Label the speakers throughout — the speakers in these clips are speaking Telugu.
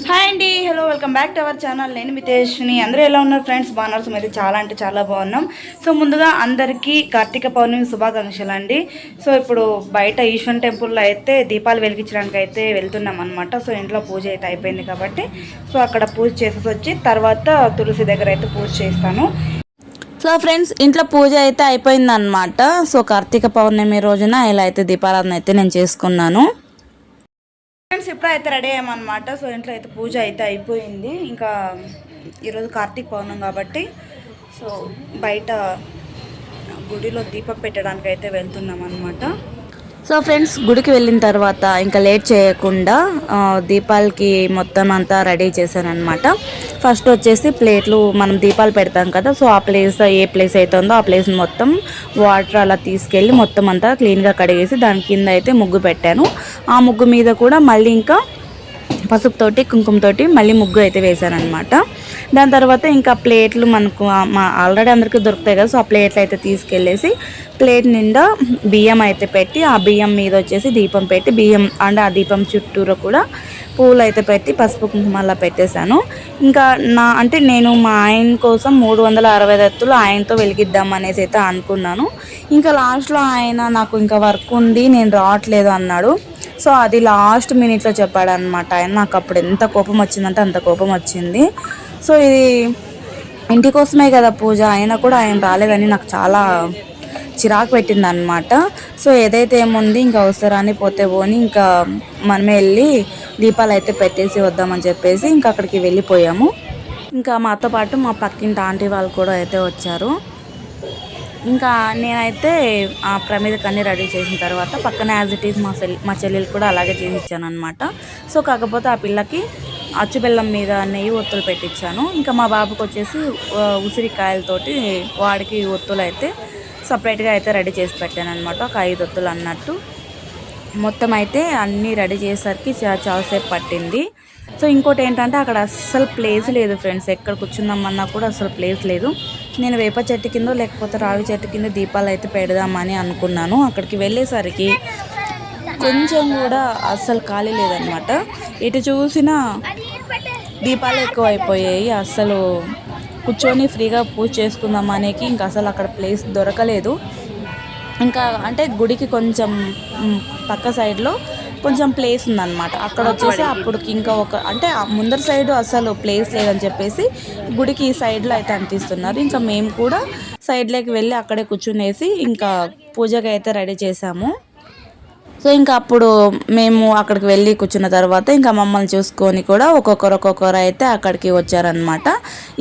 Speaker 1: హాయ్ అండి, hello, welcome back to our channel. నేను మితేష్ని. అందరూ ఎలా ఉన్నారు ఫ్రెండ్స్? బాగున్నారు. అయితే చాలా అంటే చాలా బాగున్నాం. సో ముందుగా అందరికీ కార్తీక పౌర్ణమి శుభాకాంక్షలు అండి. సో ఇప్పుడు బయట ఈశ్వర్ టెంపుల్లో అయితే దీపాలు వెలిగించడానికి అయితే వెళ్తున్నాం అనమాట. సో ఇంట్లో పూజ అయితే అయిపోయింది కాబట్టి సో అక్కడ పూజ చేసేసి వచ్చి తర్వాత తులసి దగ్గర అయితే పూజ చేస్తాను. సో ఫ్రెండ్స్, ఇంట్లో పూజ అయితే అయిపోయిందనమాట. సో కార్తీక పౌర్ణమి రోజున ఇలా అయితే దీపారాధన అయితే నేను చేసుకున్నాను. ఫ్రెండ్స్, ఇప్పుడు అయితే రెడీ అయ్యామన్నమాట. సో ఇంట్లో అయితే పూజ అయితే అయిపోయింది. ఇంకా ఈరోజు కార్తీక పౌర్ణమి కాబట్టి సో బయట గుడిలో దీపం పెట్టడానికి అయితే వెళ్తున్నాం అనమాట. సో ఫ్రెండ్స్, గుడికి వెళ్ళిన తర్వాత ఇంకా లేట్ చేయకుండా దీపాలకి మొత్తం అంతా రెడీ చేశాను అనమాట. ఫస్ట్ వచ్చేసి ప్లేట్లు మనం దీపాలు పెడతాం కదా, సో ఆ ప్లేస్ ఏ ప్లేస్ అయితే ఉందో ఆ ప్లేస్ మొత్తం వాటర్ అలా తీసుకెళ్ళి మొత్తం అంతా క్లీన్గా కడిగేసి దాని కింద అయితే ముగ్గు పెట్టాను. ఆ ముగ్గు మీద కూడా మళ్ళీ ఇంకా పసుపుతోటి కుంకుమతోటి మళ్ళీ ముగ్గు అయితే వేశాను అనమాట. దాని తర్వాత ఇంకా ప్లేట్లు మనకు ఆల్రెడీ అందరికీ దొరుకుతాయి కదా, సో ఆ ప్లేట్లు అయితే తీసుకెళ్ళేసి ప్లేట్ నిండా బియ్యం అయితే పెట్టి ఆ బియ్యం మీద వచ్చేసి దీపం పెట్టి బియ్యం అంటే ఆ దీపం చుట్టూరు కూడా పూలు అయితే పెట్టి పసుపు కుంకుమ అలా పెట్టేశాను. ఇంకా నేను మా ఆయన కోసం 360 ఎత్తులు ఆయనతో వెలిగిద్దాం అనేసి అయితే అనుకున్నాను. ఇంకా లాస్ట్లో ఆయన నాకు ఇంకా వర్క్ ఉంది నేను రావట్లేదు అన్నాడు. సో అది లాస్ట్ మినిట్లో చెప్పాడు అనమాట ఆయన. నాకు అప్పుడు ఎంత కోపం వచ్చిందంటే అంత కోపం వచ్చింది. సో ఇది ఇంటి కోసమే కదా పూజ, అయినా కూడా ఆయన రాలేదని నాకు చాలా చిరాకు పెట్టింది అనమాట. సో ఏదైతే ఏముంది ఇంకా అవసరాన్ని పోతే పోని ఇంకా మనమే వెళ్ళి దీపాలు అయితే పెట్టేసి వద్దామని చెప్పేసి ఇంకా అక్కడికి వెళ్ళిపోయాము. ఇంకా మాతో పాటు మా పక్కింటి ఆంటీ వాళ్ళు కూడా అయితే వచ్చారు. ఇంకా నేనైతే ఆ ప్రమిదకి అన్నీ రెడీ చేసిన తర్వాత పక్కన యాజ్ ఇట్ ఈజ్ మా చెల్లెలు కూడా అలాగే చేసి ఇచ్చాను అనమాట. సో కాకపోతే ఆ పిల్లకి అచ్చు బెల్లం మీద నెయ్యి ఒత్తులు పెట్టించాను. ఇంకా మా బాబుకి వచ్చేసి ఉసిరికాయలతోటి వాడికి ఒత్తులు అయితే సపరేట్గా అయితే రెడీ చేసి పెట్టాను అనమాట. ఒక 5 ఒత్తులు అన్నట్టు మొత్తం అయితే అన్నీ రెడీ చేసేసరికి చాలాసేపు పట్టింది. సో ఇంకోటి ఏంటంటే అక్కడ అస్సలు ప్లేస్ లేదు ఫ్రెండ్స్, ఎక్కడ కూర్చుందామన్నా కూడా అసలు ప్లేస్ లేదు. నేను వేప చెట్టు కింద లేకపోతే రావి చెట్టు కింద దీపాలు అయితే పెడదామని అనుకున్నాను. అక్కడికి వెళ్ళేసరికి కొంచెం కూడా అస్సలు ఖాళీ లేదనమాట. ఇటు చూసినా దీపాలు ఎక్కువ అయిపోయాయి. అస్సలు కూర్చొని ఫ్రీగా పూజ చేసుకుందాం అనేకి ఇంకా అసలు అక్కడ ప్లేస్ దొరకలేదు. ఇంకా అంటే గుడికి కొంచెం పక్క సైడ్లో కొంచెం ప్లేస్ ఉందన్నమాట. అక్కడ వచ్చేసి అప్పటికి ఇంకా అంటే ముందర సైడు అసలు ప్లేస్ లేదని చెప్పేసి గుడికి ఈ సైడ్లో అయితే అంటిస్తున్నారు. ఇంకా మేము కూడా సైడ్లోకి వెళ్ళి అక్కడే కూర్చునేసి ఇంకా పూజకి అయితే రెడీ చేసాము. సో ఇంకా అప్పుడు మేము అక్కడికి వెళ్ళి కూర్చున్న తర్వాత ఇంకా మమ్మల్ని చూసుకొని కూడా ఒక్కొక్కరు అయితే అక్కడికి వచ్చారనమాట.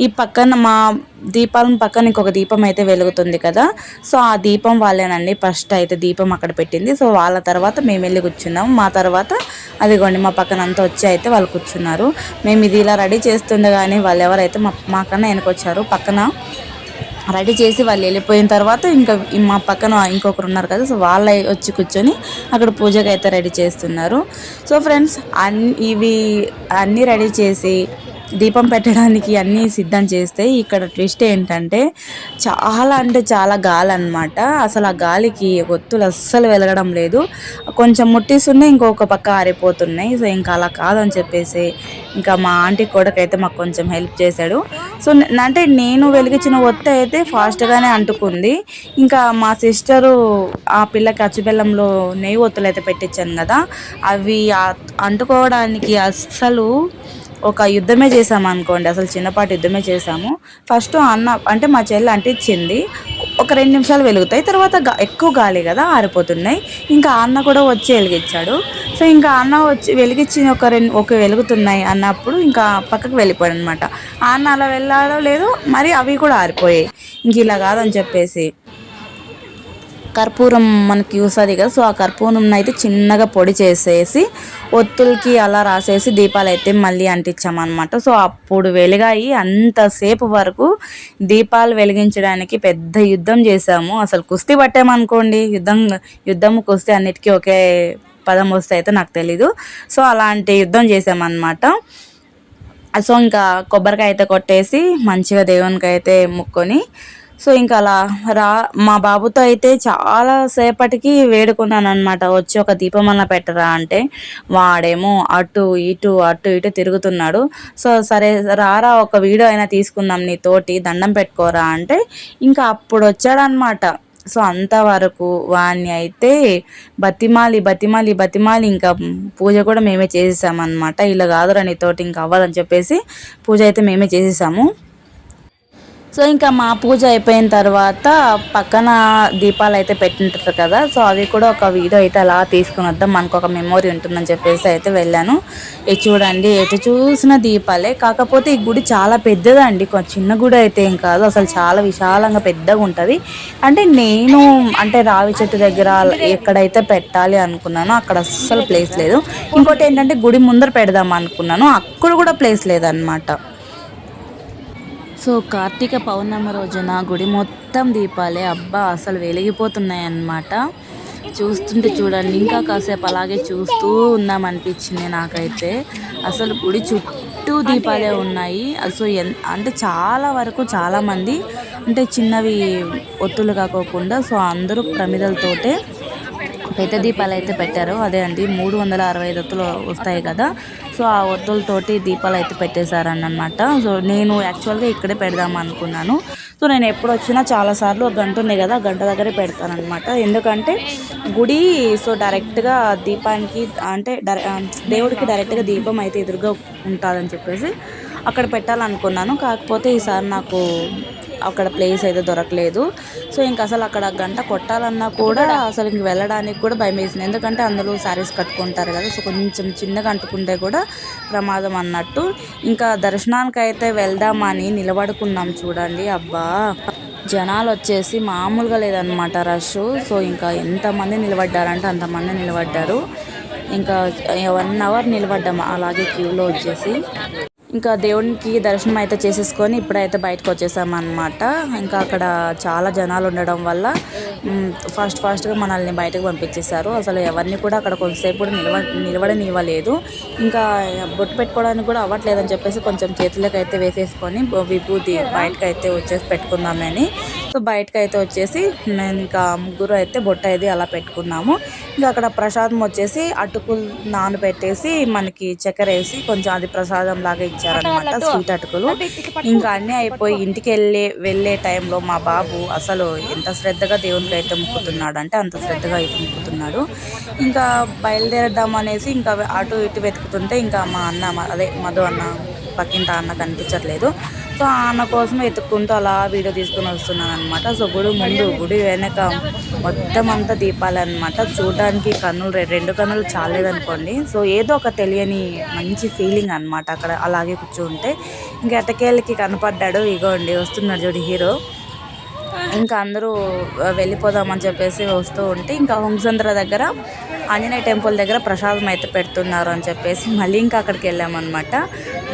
Speaker 1: ఈ పక్కన మా దీపాల పక్కన ఇంకొక దీపం అయితే వెలుగుతుంది కదా, సో ఆ దీపం వాళ్ళేనండి ఫస్ట్ అయితే దీపం అక్కడ పెట్టింది. సో వాళ్ళ తర్వాత మేము వెళ్ళి కూర్చున్నాము. మా తర్వాత అదిగోండి మా పక్కన అంతా వచ్చి అయితే వాళ్ళు కూర్చున్నారు. మేము ఇది ఇలా రెడీ చేస్తుండే కానీ వాళ్ళు ఎవరైతే మాకన్నా వెనకొచ్చారు. పక్కన రెడీ చేసి వాళ్ళు వెళ్ళిపోయిన తర్వాత ఇంకా మా పక్కన ఇంకొకరు ఉన్నారు కదా, సో వాళ్ళు వచ్చి కూర్చొని అక్కడ పూజకి అయితే రెడీ చేస్తున్నారు. సో ఫ్రెండ్స్, ఇవి అన్నీ రెడీ చేసి దీపం పెట్టడానికి అన్నీ సిద్ధం చేస్తే ఇక్కడ ట్విస్ట్ ఏంటంటే చాలా అంటే చాలా గాలి అనమాట. అసలు ఆ గాలికి ఒత్తులు అస్సలు వెలగడం లేదు. కొంచెం ముట్టిస్తున్నాయి, ఇంకొక పక్క ఆరిపోతున్నాయి. సో ఇంకా అలా కాదని చెప్పేసి ఇంకా మా ఆంటీ కొడుకైతే మాకు కొంచెం హెల్ప్ చేశాడు. సో అంటే నేను వెలిగించిన ఒత్తి అయితే ఫాస్ట్గానే అంటుకుంది. ఇంకా మా సిస్టరు ఆ పిల్లకి అచ్చుబెల్లంలో నెయ్యి ఒత్తులు అయితే పెట్టించాను కదా, అవి అంటుకోవడానికి అస్సలు ఒక యుద్ధమే చేసాము అనుకోండి. అసలు చిన్నపాటి యుద్ధమే చేసాము. ఫస్ట్ అన్న అంటే మా చెల్లి అంటించింది, ఒక 2 నిమిషాలు వెలుగుతాయి, తర్వాత ఎక్కువ గాలి కదా ఆరిపోతున్నాయి. ఇంకా అన్న కూడా వచ్చి వెలిగించాడు. సో ఇంకా అన్న వచ్చి వెలిగించిన ఒక వెలుగుతున్నాయి అన్నప్పుడు ఇంకా పక్కకు వెళ్ళిపోయాడు అనమాట. అన్న అలా వెళ్ళాడో లేదో మరి అవి కూడా ఆరిపోయాయి. ఇంక ఇలా కాదని చెప్పేసి కర్పూరం మనకి వస్తుంది కదా, సో ఆ కర్పూరం అయితే చిన్నగా పొడి చేసేసి ఒత్తులకి అలా రాసేసి దీపాలు అయితే మళ్ళీ అంటించామన్నమాట. సో అప్పుడు వెలిగాయి. అంతసేపు వరకు దీపాలు వెలిగించడానికి పెద్ద యుద్ధం చేసాము. అసలు కుస్తీ పట్టామనుకోండి. యుద్ధం కుస్తీ అన్నిటికీ ఒకే పదం వస్తే అయితే నాకు తెలీదు. సో అలాంటి యుద్ధం చేసామన్నమాట. సో ఇంకా కొబ్బరికాయ అయితే కొట్టేసి మంచిగా దేవునికి అయితే ముక్కొని సో ఇంకా అలా మా బాబుతో అయితే చాలా సేపటికి వేడుకున్నాను అనమాట, వచ్చి ఒక దీపం అన్న పెట్టరా అంటే వాడేమో అటు ఇటు తిరుగుతున్నాడు. సో సరే రారా ఒక వీడియో అయినా తీసుకుందాం నీతోటి, దండం పెట్టుకోరా అంటే ఇంకా అప్పుడు వచ్చాడనమాట. సో అంతవరకు వాడిని అయితే బతిమాలి ఇంకా పూజ కూడా మేమే చేసేసామన్నమాట. ఇలా కాదురా నీతోటి ఇంకా అవ్వదని చెప్పేసి పూజ అయితే మేమే చేసేసాము. సో ఇంకా మా పూజ అయిపోయిన తర్వాత పక్కన దీపాలు అయితే పెట్టింటారు కదా, సో అవి కూడా ఒక వీడియో అయితే అలా తీసుకుని వద్దాం, మనకు ఒక మెమొరీ ఉంటుందని చెప్పేసి అయితే వెళ్ళాను. ఇది చూడండి, ఎటు చూసిన దీపాలే. కాకపోతే ఈ గుడి చాలా పెద్దదండి, చిన్న గుడి అయితే ఏం కాదు, అసలు చాలా విశాలంగా పెద్దగా ఉంటుంది. అంటే రావి చెట్టు దగ్గర ఎక్కడైతే పెట్టాలి అనుకున్నానో అక్కడ అస్సలు ప్లేస్ లేదు. ఇంకోటి ఏంటంటే గుడి ముందర పెడదాం అనుకున్నాను, అక్కడ కూడా ప్లేస్ లేదనమాట. సో కార్తీక పౌర్ణమి రోజున గుడి మొత్తం దీపాలే, అబ్బా అసలు వెలిగిపోతున్నాయి అన్నమాట. చూస్తుంటే చూడండి ఇంకా కాసేపు అలాగే చూస్తూ ఉందామనిపించింది నాకైతే. అసలు గుడి చుట్టూ దీపాలే ఉన్నాయి. సో అంటే చాలా వరకు చాలామంది అంటే చిన్నవి ఒత్తులు కాకోకుండా సో అందరూ ప్రమిదలతోటే పెద్ద దీపాలు అయితే పెట్టారు. అదే అండి 365 ఒత్తులు వస్తాయి కదా, సో ఆ ఒత్తులతోటి దీపాలు అయితే పెట్టేశారన్నమాట. సో నేను యాక్చువల్గా ఇక్కడే పెడదాం అనుకున్నాను. సో నేను ఎప్పుడు వచ్చినా చాలాసార్లు ఒక గంట ఉంది కదా, గంట దగ్గరే పెడతానమాట. ఎందుకంటే గుడి సో డైరెక్ట్గా దీపానికి అంటే దేవుడికి డైరెక్ట్గా దీపం అయితే ఎదురుగా ఉంటుందని చెప్పేసి అక్కడ పెట్టాలనుకున్నాను. కాకపోతే ఈసారి నాకు అక్కడ ప్లేస్ అయితే దొరకలేదు. సో ఇంక అసలు అక్కడ గంట కొట్టాలన్నా కూడా అసలు ఇంక వెళ్ళడానికి కూడా భయం వేసింది. ఎందుకంటే అందరూ శారీస్ కట్టుకుంటారు కదా, సో కొంచెం చిన్నగా అంటుకుంటే కూడా ప్రమాదం అన్నట్టు. ఇంకా దర్శనానికి అయితే వెళ్దామని నిలబడుకున్నాం చూడండి, అబ్బా జనాలు వచ్చేసి మామూలుగా లేదనమాట రష్. సో ఇంకా ఎంతమంది నిలబడ్డారంటే అంతమంది నిలబడ్డారు. ఇంకా 1 అవర్ నిలబడ్డాము అలాగే క్యూలో వచ్చేసి. ఇంకా దేవునికి దర్శనం అయితే చేసేసుకొని ఇప్పుడైతే బయటకు వచ్చేసామన్నమాట. ఇంకా అక్కడ చాలా జనాలు ఉండడం వల్ల ఫాస్ట్గా మనల్ని బయటకు పంపించేశారు. అసలు ఎవరిని కూడా అక్కడ కొంతసేపు కూడా నిలవడనివ్వలేదు. ఇంకా బొట్టు పెట్టుకోవడానికి కూడా అవ్వట్లేదని చెప్పేసి కొంచెం చేతులకు అయితే వేసేసుకొని విభూతి బయటకు అయితే వచ్చేసి పెట్టుకుందామని సో బయటకు అయితే వచ్చేసి నేను ఇంకా ముగ్గురు అయితే బొట్టు అయితే అలా పెట్టుకున్నాము. ఇంకా అక్కడ ప్రసాదం వచ్చేసి అటుకులు నానబెట్టేసి మనకి చక్కెర వేసి కొంచెం అది ప్రసాదం లాగా ఇచ్చారనమాట, స్వీట్ అటుకులు. ఇంకా అన్నీ అయిపోయి ఇంటికి వెళ్ళే టైంలో మా బాబు అసలు ఎంత శ్రద్ధగా దేవునికి అయితే మొక్కుతున్నాడు అంటే అంత శ్రద్ధగా అయితే మొక్కుతున్నాడు. ఇంకా బయలుదేరద్దాం అనేసి ఇంకా అటు ఇటు వెతుకుతుంటే ఇంకా మా అన్న అదే మధు అన్న పక్కింటి అన్న కనిపించట్లేదు. సో ఆ అన్న కోసం వెతుక్కుంటూ అలా వీడియో తీసుకుని వస్తున్నాను అనమాట. సో గుడి ముందు గుడి వెనక మొత్తం అంతా దీపాలు అనమాట. చూడడానికి రెండు కన్నులు చాలేదనుకోండి. సో ఏదో ఒక తెలియని మంచి ఫీలింగ్ అనమాట అక్కడ అలాగే కూర్చుంటే. ఇంకా ఎట్టకేళ్ళకి కనపడ్డాడు, ఇగోండి వస్తున్నాడు చూడు హీరో. ఇంకా అందరూ వెళ్ళిపోదామని చెప్పేసి వస్తూ ఉంటే ఇంకా హోంసంద్ర దగ్గర ఆంజనేయ టెంపుల్ దగ్గర ప్రసాదం అయితే పెడుతున్నారు అని చెప్పేసి మళ్ళీ ఇంకా అక్కడికి వెళ్ళామన్నమాట.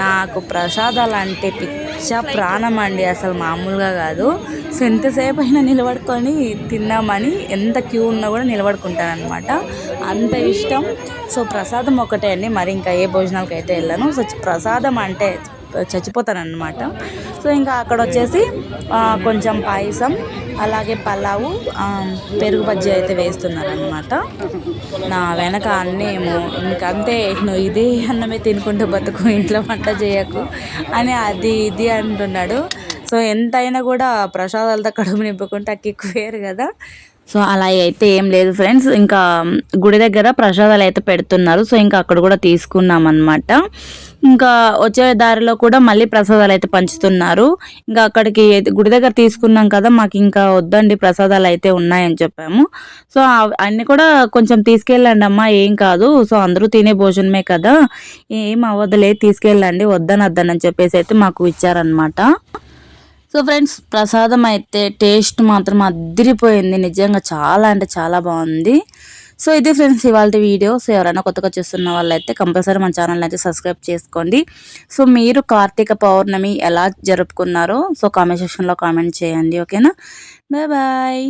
Speaker 1: నాకు ప్రసాదాలు అంటే పిచ్చ ప్రాణం అండి, అసలు మామూలుగా కాదు. సో ఎంతసేపు అయినా నిలబడుకొని తిన్నామని ఎంత క్యూ ఉన్నా కూడా నిలబడుకుంటానమాట, అంత ఇష్టం. సో ప్రసాదం ఒకటే అండి, మరి ఇంకా ఏ భోజనాలకు అయితే వెళ్ళాను. సో ప్రసాదం అంటే చచ్చిపోతానన్నమాట. సో ఇంకా అక్కడ వచ్చేసి కొంచెం పాయసం అలాగే పలావు పెరుగు బజ్జీ అయితే వేస్తున్నారనమాట. నా వెనక అన్నేమో ఇంకంతే, నువ్వు ఇదే అన్నమే తినుకుంటూ బతుకు, ఇంట్లో వంట చేయకు అని అది ఇది అంటున్నాడు. సో ఎంతైనా కూడా ప్రసాదాలతో కడుపు నింపుకుంటే అక్కి వేరు కదా. సో అలా అయితే ఏం లేదు ఫ్రెండ్స్, ఇంకా గుడి దగ్గర ప్రసాదాలు అయితే పెడుతున్నారు. సో ఇంకా అక్కడ కూడా తీసుకున్నాం అనమాట. ఇంకా వచ్చే దారిలో కూడా మళ్ళీ ప్రసాదాలు అయితే పంచుతున్నారు. ఇంకా అక్కడికి గుడి దగ్గర తీసుకున్నాం కదా, మాకు ఇంకా వద్దండి ప్రసాదాలు అయితే ఉన్నాయని చెప్పాము. సో అన్నీ కూడా కొంచెం తీసుకెళ్ళండి అమ్మా, ఏం కాదు, సో అందరూ తినే భోజనమే కదా, ఏం అవ్వదులే తీసుకెళ్ళండి, వద్దని చెప్పేసి అయితే మాకు ఇచ్చారనమాట. సో ఫ్రెండ్స్ ప్రసాదం అయితే టేస్ట్ మాత్రం అదిరిపోయింది, నిజంగా చాలా అంటే చాలా బాగుంది. సో ఇది ఫ్రెండ్స్ ఇవాళ వీడియో. సో ఎవరైనా కొత్తగా చూస్తున్న వాళ్ళైతే కంపల్సరీ మన ఛానల్ అయితే సబ్స్క్రైబ్ చేసుకోండి. సో మీరు కార్తీక పౌర్ణమి ఎలా జరుపుకున్నారో సో కామెంట్ సెక్షన్లో కామెంట్ చేయండి, ఓకేనా. Bye bye.